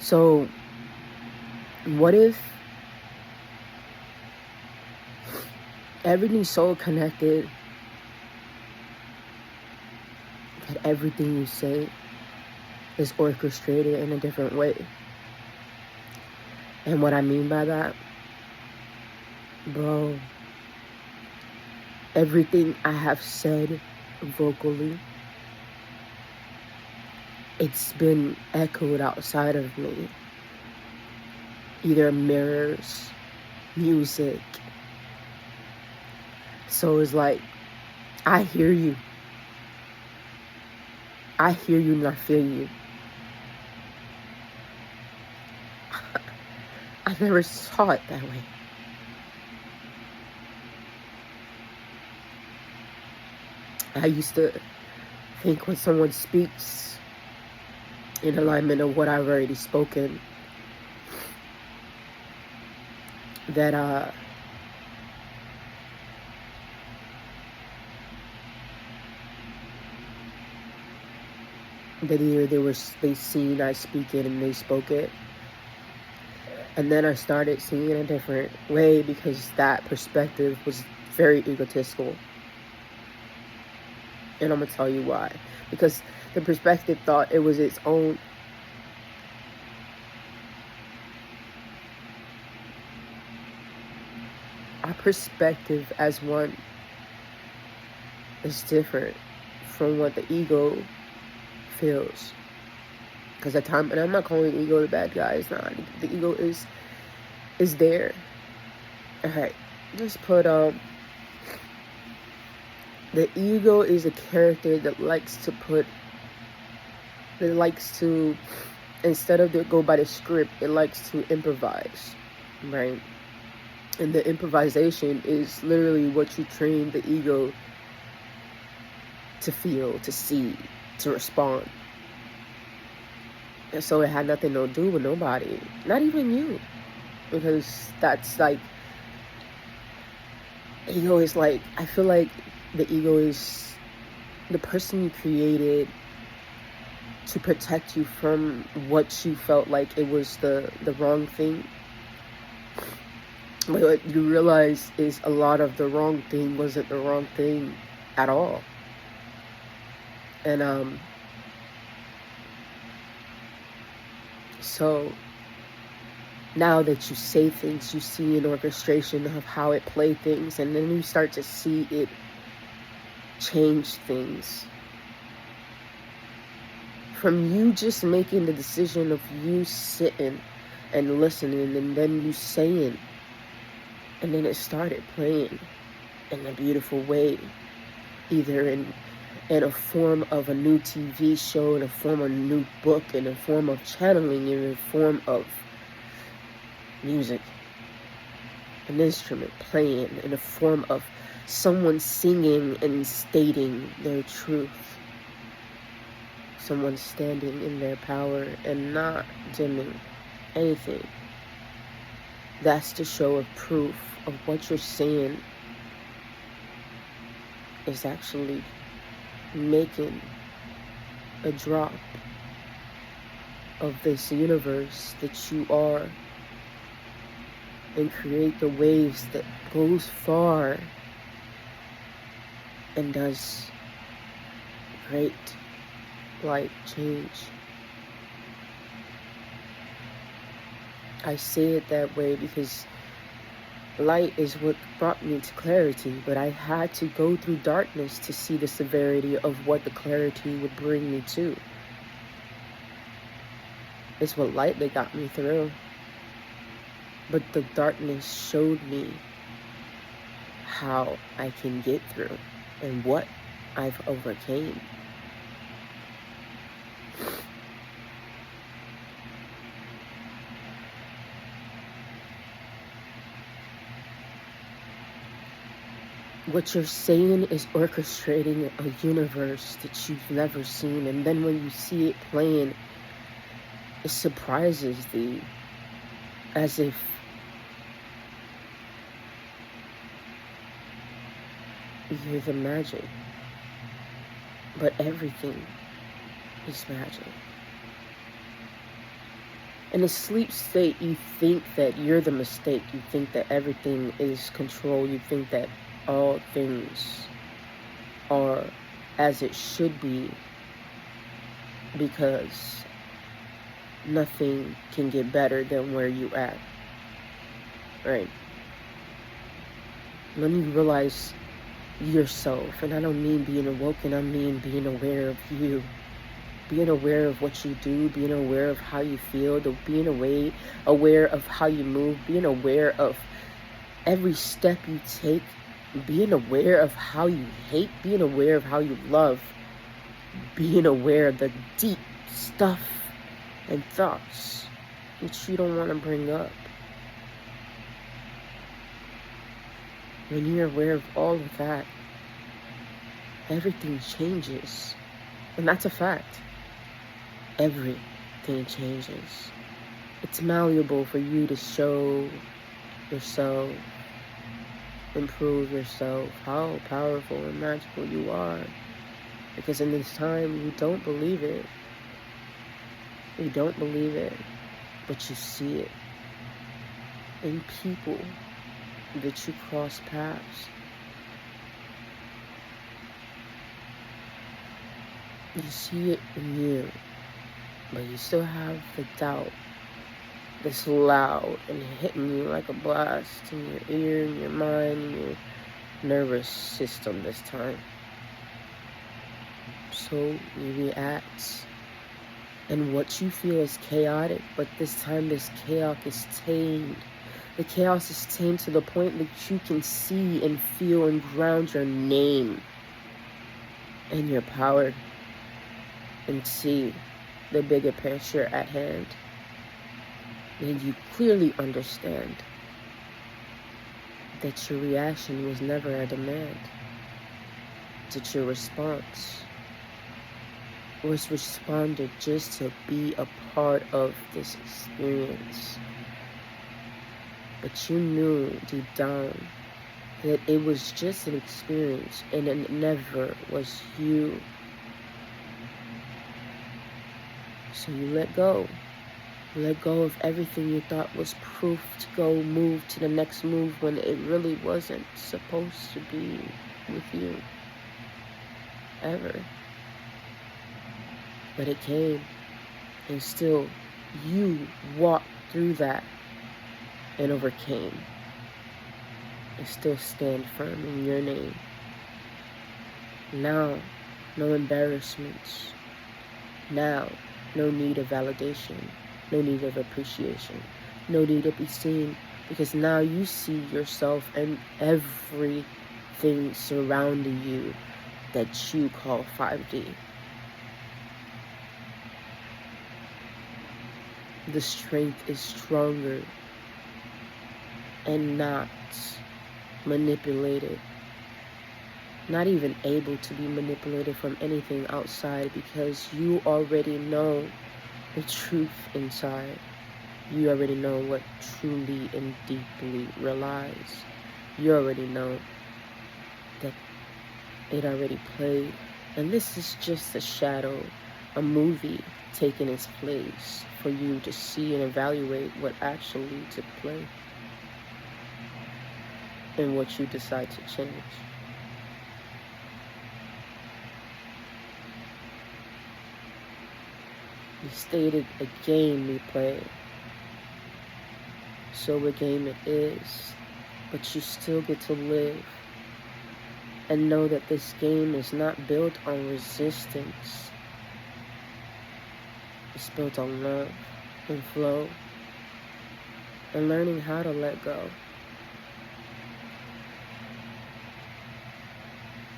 So, what if everything's so connected that everything you say is orchestrated in a different way? And what I mean by that, bro, everything I have said vocally, it's been echoed outside of me. Either mirrors, music. So it's like, I hear you. I hear you and I feel you. I never saw it that way. I used to think when someone speaks in alignment of what I've already spoken, that either they seen I speak it and they spoke it. And then I started seeing it a different way because that perspective was very egotistical. And I'm going to tell you why. Because the perspective thought it was its own. Our perspective as one is different from what the ego feels. Because at time, and I'm not calling the ego the bad guy. It's not. The ego is there. Alright. Let's put the ego is a character that likes to instead of to go by the script, it likes to improvise, right? And the improvisation is literally what you train the ego to feel, to see, to respond. And so it had nothing to do with nobody, not even you, because that's like, ego is like, I feel like the ego is the person you created to protect you from what you felt like it was the wrong thing. But what you realize is a lot of the wrong thing wasn't the wrong thing at all. And so now that you say things, you see an orchestration of how it played things, and then you start to see it change things. From you just making the decision of you sitting and listening and then you saying, and then it started playing in a beautiful way, either in a form of a new TV show, in a form of a new book, in a form of channeling, in a form of music, an instrument playing, in a form of someone singing and stating their truth, someone standing in their power and not dimming anything. That's the show of proof of what you're saying is actually making a drop of this universe that you are, and create the waves that goes far and does great light change. I say it that way because light is what brought me to clarity, but I had to go through darkness to see the severity of what the clarity would bring me to. It's what light that got me through. But the darkness showed me how I can get through and what I've overcame. What you're saying is orchestrating a universe that you've never seen, and then when you see it playing, it surprises thee, as if you're the magic. But everything is magic. In a sleep state, you think that you're the mistake. You think that everything is control. You think that all things are as it should be, because nothing can get better than where you at, right? When you realize yourself, and I don't mean being awoken, I mean being aware of you, being aware of what you do, being aware of how you feel, being aware of how you move, being aware of every step you take, being aware of how you hate, being aware of how you love, being aware of the deep stuff and thoughts that you don't want to bring up. When you're aware of all of that, everything changes. And that's a fact. Everything changes. It's malleable for you to show yourself, improve yourself, how powerful and magical you are. Because in this time, you don't believe it. You don't believe it, but you see it in people that you cross paths. You see it in you, but you still have the doubt that's loud and hitting you like a blast in your ear, in your mind, in your nervous system this time. So you react, and what you feel is chaotic, but this time this chaos is tamed. The chaos is tamed to the point that you can see and feel and ground your name and your power and see the bigger picture at hand. And you clearly understand that your reaction was never a demand, that your response was responded just to be a part of this experience. But you knew deep down that it was just an experience and it never was you. So you let go. You let go of everything you thought was proof to go move to the next move when it really wasn't supposed to be with you. Ever. But it came, and still you walked through that and overcame, and still stand firm in your name. Now, no embarrassments. Now, no need of validation, no need of appreciation, no need to be seen, because now you see yourself and everything surrounding you that you call 5D. The strength is stronger and not manipulated, not even able to be manipulated from anything outside, because you already know the truth inside. You already know what truly and deeply relies. You already know that it already played, and this is just a shadow, a movie taking its place for you to see and evaluate what actually took place and what you decide to change. You stated a game we play, so a game it is, but you still get to live and know that this game is not built on resistance. It's built on love and flow and learning how to let go.